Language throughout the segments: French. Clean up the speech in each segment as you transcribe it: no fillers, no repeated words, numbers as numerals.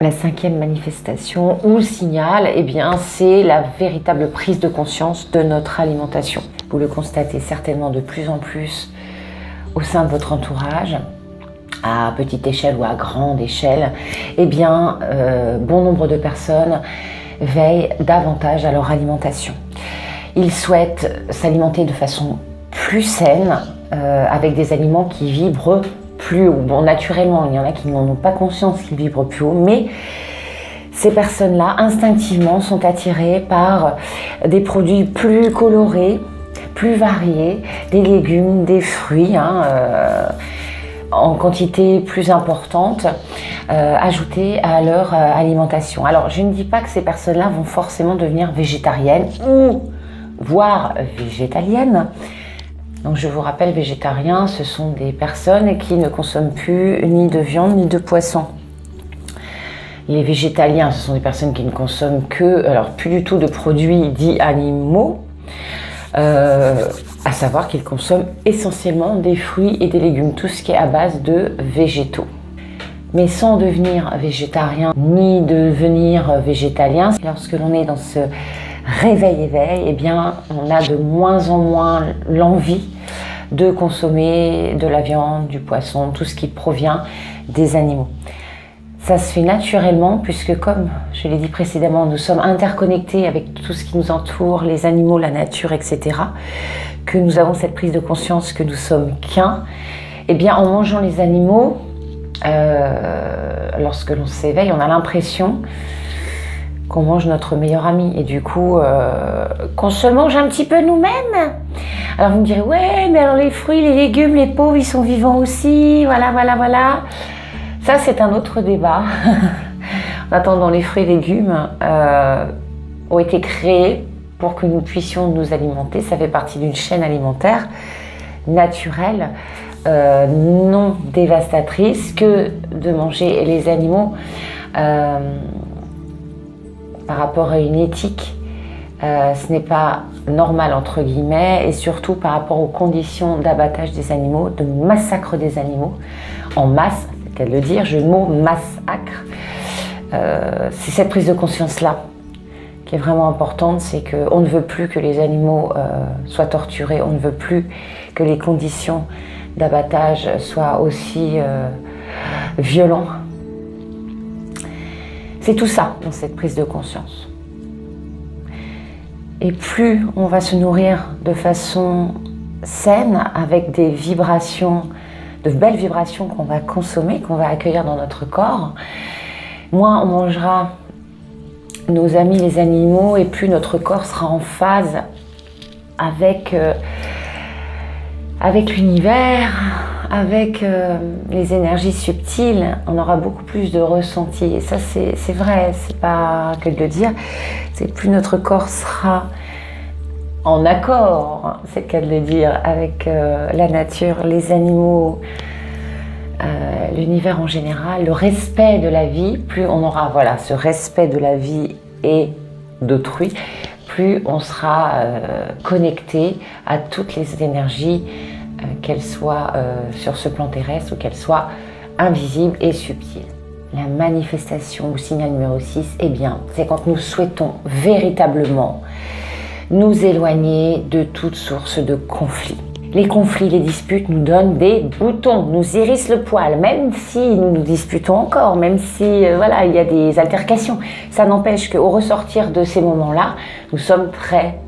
La cinquième manifestation ou signal, eh bien, c'est la véritable prise de conscience de notre alimentation. Vous le constatez certainement de plus en plus au sein de votre entourage, à petite échelle ou à grande échelle. Eh bien, bon nombre de personnes veillent davantage à leur alimentation. Ils souhaitent s'alimenter de façon plus saine, avec des aliments qui vibrent plus haut. Bon, naturellement, il y en a qui n'en ont pas conscience qu'ils vibrent plus haut, mais ces personnes-là, instinctivement, sont attirées par des produits plus colorés, plus variés, des légumes, des fruits, en quantité plus importante, ajoutés à leur alimentation. Alors, je ne dis pas que ces personnes-là vont forcément devenir végétariennes ou voire végétaliennes. Donc je vous rappelle, végétariens, ce sont des personnes qui ne consomment plus ni de viande ni de poisson. Les végétaliens, ce sont des personnes qui ne consomment que, alors plus du tout de produits dits animaux, à savoir qu'ils consomment essentiellement des fruits et des légumes, tout ce qui est à base de végétaux. Mais sans devenir végétarien ni devenir végétalien, lorsque l'on est dans ce réveil-éveil, eh bien, on a de moins en moins l'envie de consommer de la viande, du poisson, tout ce qui provient des animaux. Ça se fait naturellement puisque, comme je l'ai dit précédemment, nous sommes interconnectés avec tout ce qui nous entoure, les animaux, la nature, etc. Que nous avons cette prise de conscience que nous sommes qu'un. Eh bien, en mangeant les animaux, lorsque l'on s'éveille, on a l'impression qu'on mange notre meilleur ami et du coup qu'on se mange un petit peu nous-mêmes. Alors vous me direz, ouais, mais alors les fruits, les légumes, les pauvres, ils sont vivants aussi, voilà. Ça, c'est un autre débat. En attendant, les fruits et légumes ont été créés pour que nous puissions nous alimenter. Ça fait partie d'une chaîne alimentaire naturelle, non dévastatrice, que de manger les animaux par rapport à une éthique, ce n'est pas normal entre guillemets, et surtout par rapport aux conditions d'abattage des animaux, de massacre des animaux en masse, c'est qu'à le dire, le mot massacre. C'est cette prise de conscience là qui est vraiment importante, c'est qu'on ne veut plus que les animaux soient torturés, on ne veut plus que les conditions d'abattage soient aussi violentes. C'est tout ça dans cette prise de conscience. Et plus on va se nourrir de façon saine, avec des vibrations, de belles vibrations qu'on va consommer, qu'on va accueillir dans notre corps, moins on mangera nos amis les animaux et plus notre corps sera en phase avec l'univers, avec les énergies subtiles. On aura beaucoup plus de ressenti. Et ça, c'est vrai, c'est pas que de le dire. C'est plus notre corps sera en accord, c'est le cas de le dire, avec la nature, les animaux, l'univers en général, le respect de la vie. Plus on aura ce respect de la vie et d'autrui, plus on sera connecté à toutes les énergies, qu'elles soient sur ce plan terrestre ou qu'elles soient invisibles et subtiles. La manifestation ou signal numéro 6, eh bien, c'est quand nous souhaitons véritablement nous éloigner de toute source de conflit. Les conflits, les disputes nous donnent des boutons, nous hérissent le poil, même si nous nous disputons encore, même si il y a des altercations. Ça n'empêche qu'au ressortir de ces moments-là, nous sommes très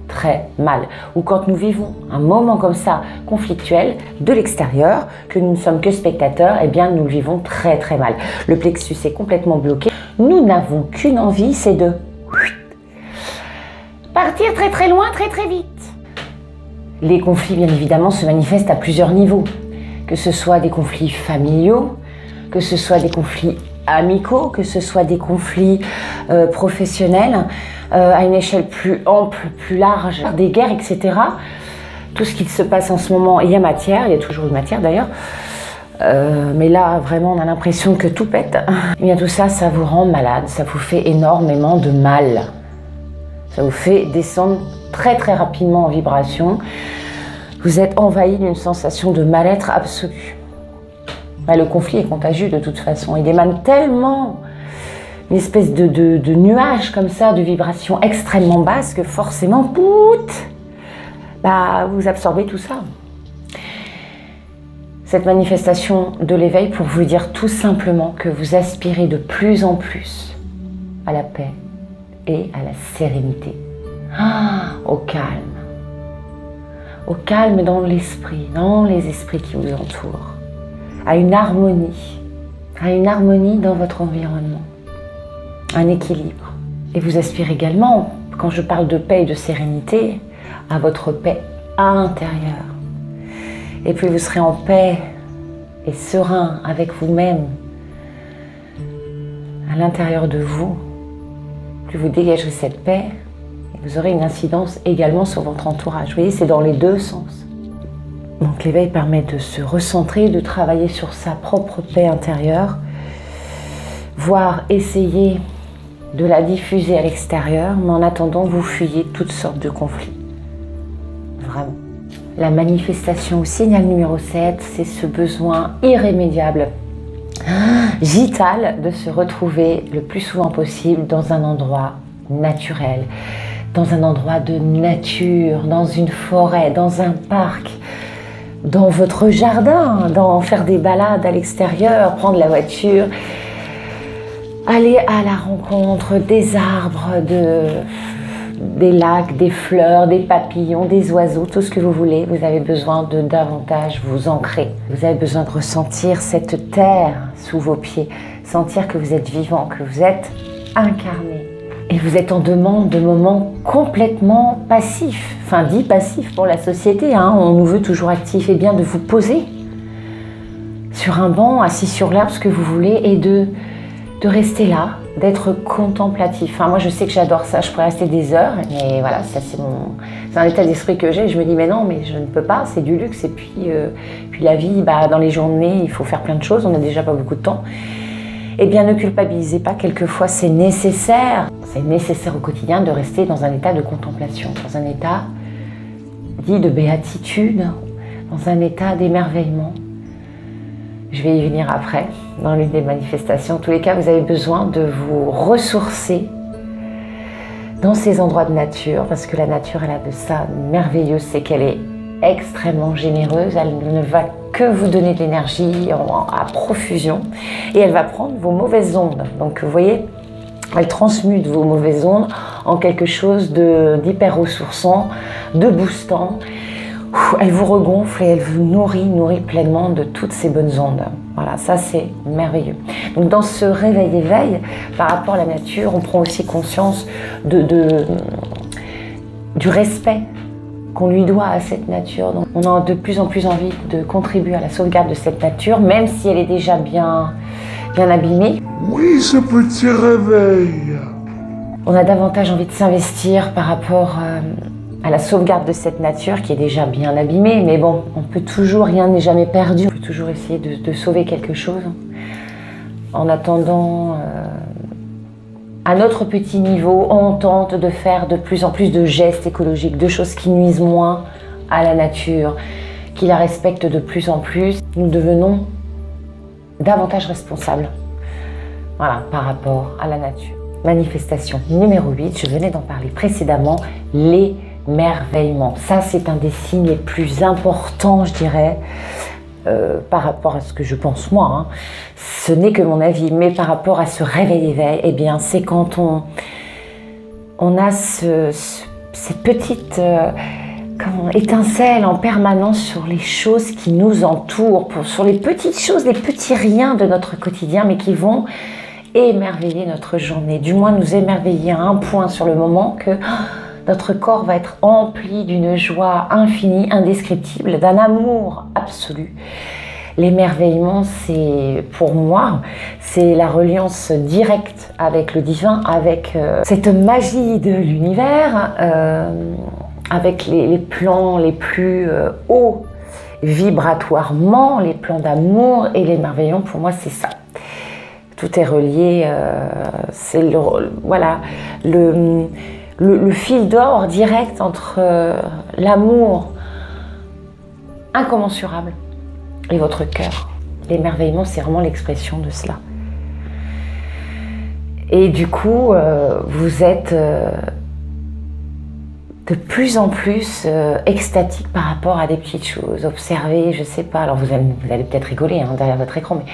mal. Ou quand nous vivons un moment comme ça, conflictuel, de l'extérieur, que nous ne sommes que spectateurs, eh bien nous le vivons très mal. Le plexus est complètement bloqué. Nous n'avons qu'une envie, c'est de partir très loin, très vite. Les conflits, bien évidemment, se manifestent à plusieurs niveaux. Que ce soit des conflits familiaux, que ce soit des conflits amicaux, que ce soit des conflits professionnels, à une échelle plus ample, plus large, des guerres, etc. Tout ce qui se passe en ce moment, il y a matière, il y a toujours une matière d'ailleurs. Mais là, vraiment, on a l'impression que tout pète. Et bien tout ça, ça vous rend malade, ça vous fait énormément de mal. Ça vous fait descendre très rapidement en vibration. Vous êtes envahi d'une sensation de mal-être absolu. Le conflit est contagieux de toute façon. Il émane tellement une espèce de nuage comme ça, de vibration extrêmement basse, que forcément, pout, bah, vous absorbez tout ça. Cette manifestation de l'éveil pour vous dire tout simplement que vous aspirez de plus en plus à la paix et à la sérénité, au calme dans l'esprit, dans les esprits qui vous entourent, à une harmonie dans votre environnement, un équilibre. Et vous aspirez également, quand je parle de paix et de sérénité, à votre paix intérieure. Et plus vous serez en paix et serein avec vous-même, à l'intérieur de vous, plus vous dégagerez cette paix, et vous aurez une incidence également sur votre entourage. Vous voyez, c'est dans les deux sens. Donc l'éveil permet de se recentrer, de travailler sur sa propre paix intérieure, voire essayer de la diffuser à l'extérieur, mais en attendant, vous fuyez toutes sortes de conflits. Vraiment. La manifestation au signal numéro 7, c'est ce besoin irrémédiable, vital, de se retrouver le plus souvent possible dans un endroit naturel, dans un endroit de nature, dans une forêt, dans un parc, dans votre jardin, faire des balades à l'extérieur, prendre la voiture, aller à la rencontre des arbres, des lacs, des fleurs, des papillons, des oiseaux, tout ce que vous voulez. Vous avez besoin de davantage vous ancrer. Vous avez besoin de ressentir cette terre sous vos pieds, sentir que vous êtes vivant, que vous êtes incarné. Et vous êtes en demande de moments complètement passifs, enfin dit passifs pour la société, hein. On nous veut toujours actifs. Et bien de vous poser sur un banc, assis sur l'herbe, ce que vous voulez, et de rester là, d'être contemplatif. Enfin, moi je sais que j'adore ça, je pourrais rester des heures, mais voilà, ça c'est un état d'esprit que j'ai. Je me dis mais non, mais je ne peux pas, c'est du luxe. Et puis la vie, bah, dans les journées, il faut faire plein de choses, on n'a déjà pas beaucoup de temps. Eh bien, ne culpabilisez pas, quelquefois c'est nécessaire. C'est nécessaire au quotidien de rester dans un état de contemplation, dans un état dit de béatitude, dans un état d'émerveillement. Je vais y venir après, dans l'une des manifestations. En tous les cas, vous avez besoin de vous ressourcer dans ces endroits de nature, parce que la nature, elle a de ça merveilleux, c'est qu'elle est extrêmement généreuse, elle ne va que vous donner de l'énergie à profusion, et elle va prendre vos mauvaises ondes. Donc vous voyez, elle transmute vos mauvaises ondes en quelque chose d'hyper ressourçant, de boostant. Elle vous regonfle et elle vous nourrit pleinement de toutes ces bonnes ondes. Voilà, ça c'est merveilleux. Donc dans ce réveil-éveil, par rapport à la nature, on prend aussi conscience du respect qu'on lui doit à cette nature. Donc on a de plus en plus envie de contribuer à la sauvegarde de cette nature, même si elle est déjà bien abîmée. Oui, ce petit réveil. On a davantage envie de s'investir par rapport à la sauvegarde de cette nature qui est déjà bien abîmée, mais bon, on peut toujours, rien n'est jamais perdu, on peut toujours essayer de sauver quelque chose en attendant, à notre petit niveau, on tente de faire de plus en plus de gestes écologiques, de choses qui nuisent moins à la nature, qui la respectent de plus en plus. Nous devenons davantage responsables, voilà, par rapport à la nature. Manifestation numéro 8, je venais d'en parler précédemment, l'émerveillement. Ça, c'est un des signes les plus importants, je dirais, par rapport à ce que je pense moi, hein. Ce n'est que mon avis, mais par rapport à ce réveil-éveil, eh bien, c'est quand on a cette petite étincelle en permanence sur les choses qui nous entourent, sur les petites choses, les petits riens de notre quotidien, mais qui vont émerveiller notre journée, du moins nous émerveiller à un point sur le moment que notre corps va être empli d'une joie infinie, indescriptible, d'un amour absolu. L'émerveillement, c'est, pour moi, c'est la reliance directe avec le divin, avec cette magie de l'univers, avec les plans les plus hauts vibratoirement, les plans d'amour, et l'émerveillement, pour moi, c'est ça. Tout est relié, c'est le fil d'or direct entre l'amour incommensurable et votre cœur. L'émerveillement, c'est vraiment l'expression de cela. Et du coup, vous êtes de plus en plus extatique par rapport à des petites choses. Observer, je sais pas, alors vous allez peut-être rigoler hein, derrière votre écran, mais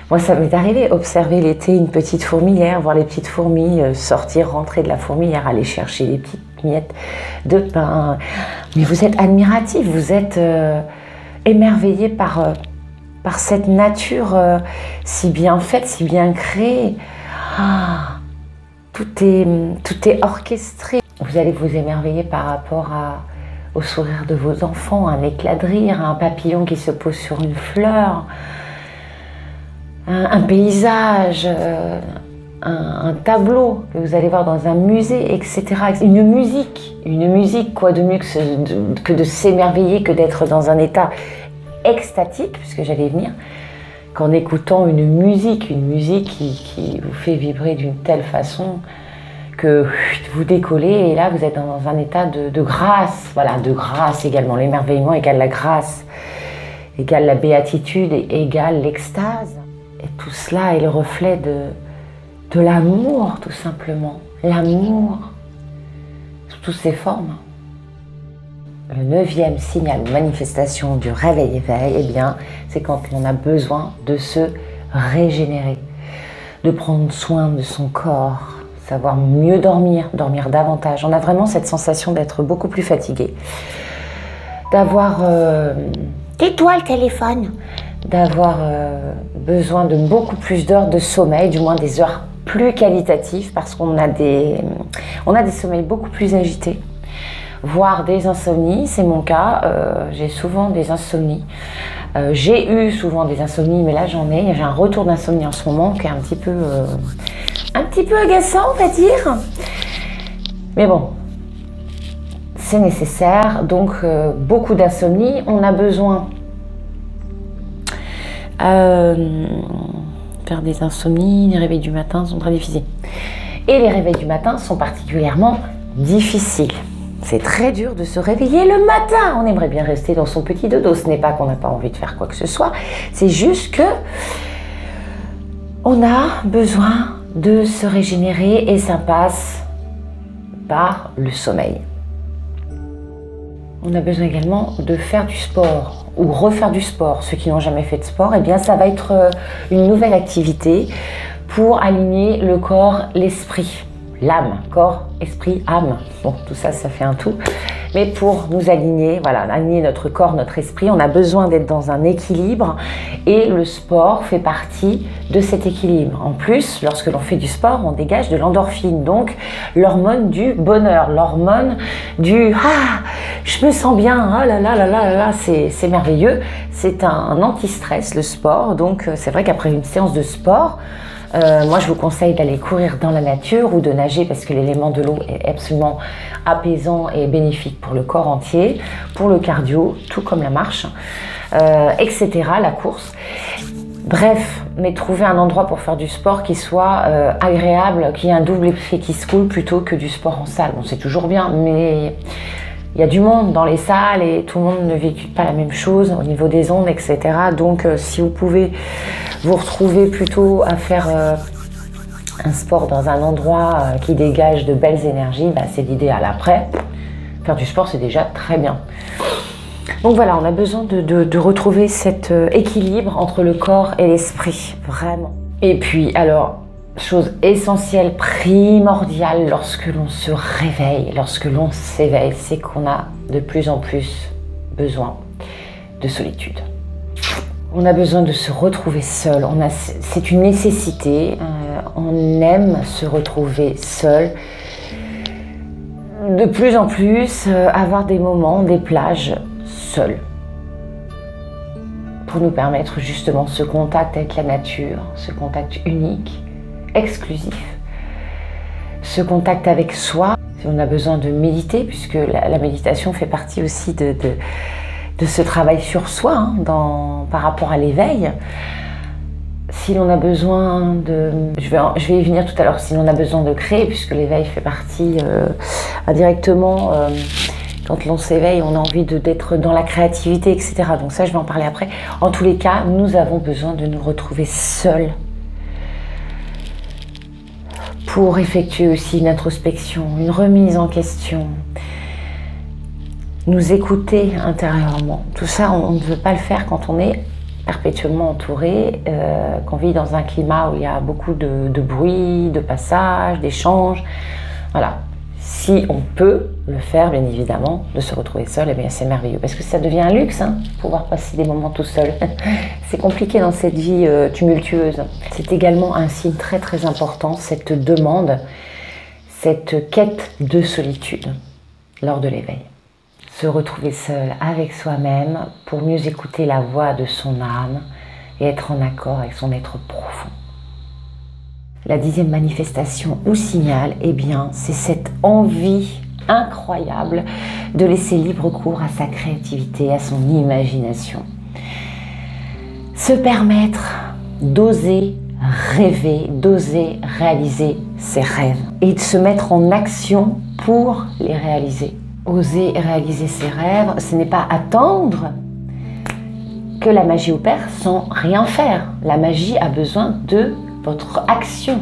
moi ça m'est arrivé, observer l'été une petite fourmilière, voir les petites fourmis sortir, rentrer de la fourmilière, aller chercher les petites miettes de pain. Mais vous êtes admiratif, vous êtes émerveillé par cette nature si bien faite, si bien créée. Ah, tout est orchestré. Vous allez vous émerveiller par rapport au sourire de vos enfants, un éclat de rire, un papillon qui se pose sur une fleur, un paysage, un tableau que vous allez voir dans un musée, etc. Une musique, quoi de mieux que de s'émerveiller, que d'être dans un état extatique, puisque j'allais venir, qu'en écoutant une musique qui vous fait vibrer d'une telle façon que vous décollez et là vous êtes dans un état de grâce, voilà, de grâce également. L'émerveillement égale la grâce, égale la béatitude, égale l'extase. Et tout cela est le reflet de l'amour, tout simplement. L'amour, sous toutes ses formes. Le 9e signal ou manifestation du réveil-éveil, eh bien, c'est quand on a besoin de se régénérer, de prendre soin de son corps, savoir mieux dormir davantage. On a vraiment cette sensation d'être beaucoup plus fatigué, d'avoir tais-toi le téléphone, d'avoir besoin de beaucoup plus d'heures de sommeil, du moins des heures plus qualitatives, parce qu'on a des sommeils beaucoup plus agités, voire des insomnies. C'est mon cas, j'ai souvent des insomnies. J'ai eu souvent des insomnies, mais là j'ai un retour d'insomnie en ce moment qui est un petit peu agaçant, on va dire. Mais bon, c'est nécessaire, donc beaucoup d'insomnie. On a besoin faire des insomnies, les réveils du matin sont très difficiles. Et les réveils du matin sont particulièrement difficiles. C'est très dur de se réveiller le matin. On aimerait bien rester dans son petit dodo. Ce n'est pas qu'on n'a pas envie de faire quoi que ce soit. C'est juste que on a besoin de se régénérer et ça passe par le sommeil. On a besoin également de faire du sport ou refaire du sport. Ceux qui n'ont jamais fait de sport, eh bien ça va être une nouvelle activité pour aligner le corps, l'esprit. L'âme, corps, esprit, âme. Bon, tout ça, ça fait un tout. Mais pour nous aligner, voilà, aligner notre corps, notre esprit, on a besoin d'être dans un équilibre et le sport fait partie de cet équilibre. En plus, lorsque l'on fait du sport, on dégage de l'endorphine, donc l'hormone du bonheur, l'hormone du « Ah, je me sens bien, ah là là là là là », c'est merveilleux. C'est un anti-stress, le sport, donc c'est vrai qu'après une séance de sport, moi, je vous conseille d'aller courir dans la nature ou de nager parce que l'élément de l'eau est absolument apaisant et bénéfique pour le corps entier, pour le cardio, tout comme la marche, etc., la course. Bref, mais trouver un endroit pour faire du sport qui soit agréable, qui ait un double effet qui se coule plutôt que du sport en salle. Bon, c'est toujours bien, mais il y a du monde dans les salles et tout le monde ne véhicule pas la même chose au niveau des ondes, etc. Donc, si vous pouvez vous retrouver plutôt à faire un sport dans un endroit qui dégage de belles énergies, bah, c'est l'idéal. Après, faire du sport, c'est déjà très bien. Donc voilà, on a besoin de retrouver cet équilibre entre le corps et l'esprit, vraiment. Et puis, alors, chose essentielle, primordiale lorsque l'on se réveille, lorsque l'on s'éveille, c'est qu'on a de plus en plus besoin de solitude. On a besoin de se retrouver seul, c'est une nécessité, on aime se retrouver seul. De plus en plus, avoir des moments, des plages seuls. Pour nous permettre justement ce contact avec la nature, ce contact unique, exclusif, ce contact avec soi. On a besoin de méditer, puisque la méditation fait partie aussi de ce travail sur soi, hein, par rapport à l'éveil. Si l'on a besoin de... Je vais y venir tout à l'heure, si l'on a besoin de créer, puisque l'éveil fait partie indirectement... quand l'on s'éveille, on a envie d'être dans la créativité, etc. Donc ça, je vais en parler après. En tous les cas, nous avons besoin de nous retrouver seuls pour effectuer aussi une introspection, une remise en question, nous écouter intérieurement. Tout ça, on ne veut pas le faire quand on est perpétuellement entouré, qu'on vit dans un climat où il y a beaucoup de bruit, de passage, d'échanges. Voilà. Si on peut le faire, bien évidemment, de se retrouver seul, eh bien c'est merveilleux. Parce que ça devient un luxe, hein, pouvoir passer des moments tout seul. C'est compliqué dans cette vie tumultueuse. C'est également un signe très très important, cette demande, cette quête de solitude lors de l'éveil. Se retrouver seul avec soi-même pour mieux écouter la voix de son âme et être en accord avec son être profond. La 10e manifestation ou signal, eh bien, c'est cette envie incroyable de laisser libre cours à sa créativité, à son imagination. Se permettre d'oser rêver, d'oser réaliser ses rêves et de se mettre en action pour les réaliser. Oser réaliser ses rêves, ce n'est pas attendre que la magie opère sans rien faire. La magie a besoin de votre action,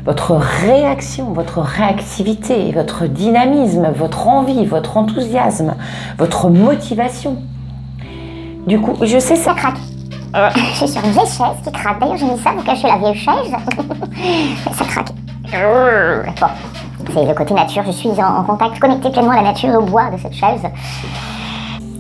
votre réaction, votre réactivité, votre dynamisme, votre envie, votre enthousiasme, votre motivation. Du coup, je sais ça craque. Je suis sur une vieille chaise qui craque. D'ailleurs, j'ai mis ça pour cacher la vieille chaise. Ça craque. Bon, c'est le côté nature. Je suis en contact, connecté pleinement à la nature et au bois de cette chaise.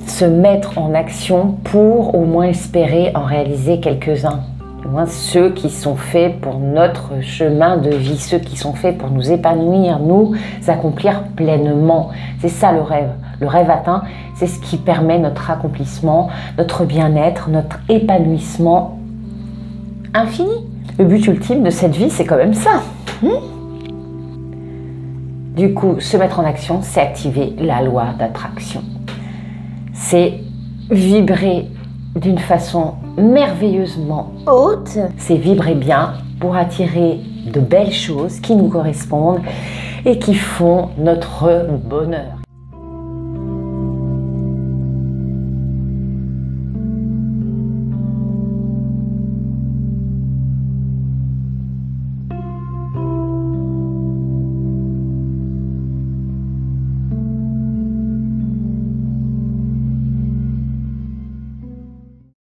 Se mettre en action pour au moins espérer en réaliser quelques-uns. Au moins ceux qui sont faits pour notre chemin de vie, ceux qui sont faits pour nous épanouir, nous accomplir pleinement. C'est ça le rêve. Le rêve atteint, c'est ce qui permet notre accomplissement, notre bien-être, notre épanouissement infini. Le but ultime de cette vie, c'est quand même ça. Du coup, se mettre en action, c'est activer la loi d'attraction. C'est vibrer d'une façon merveilleusement haute, c'est vibrer bien pour attirer de belles choses qui nous correspondent et qui font notre bonheur.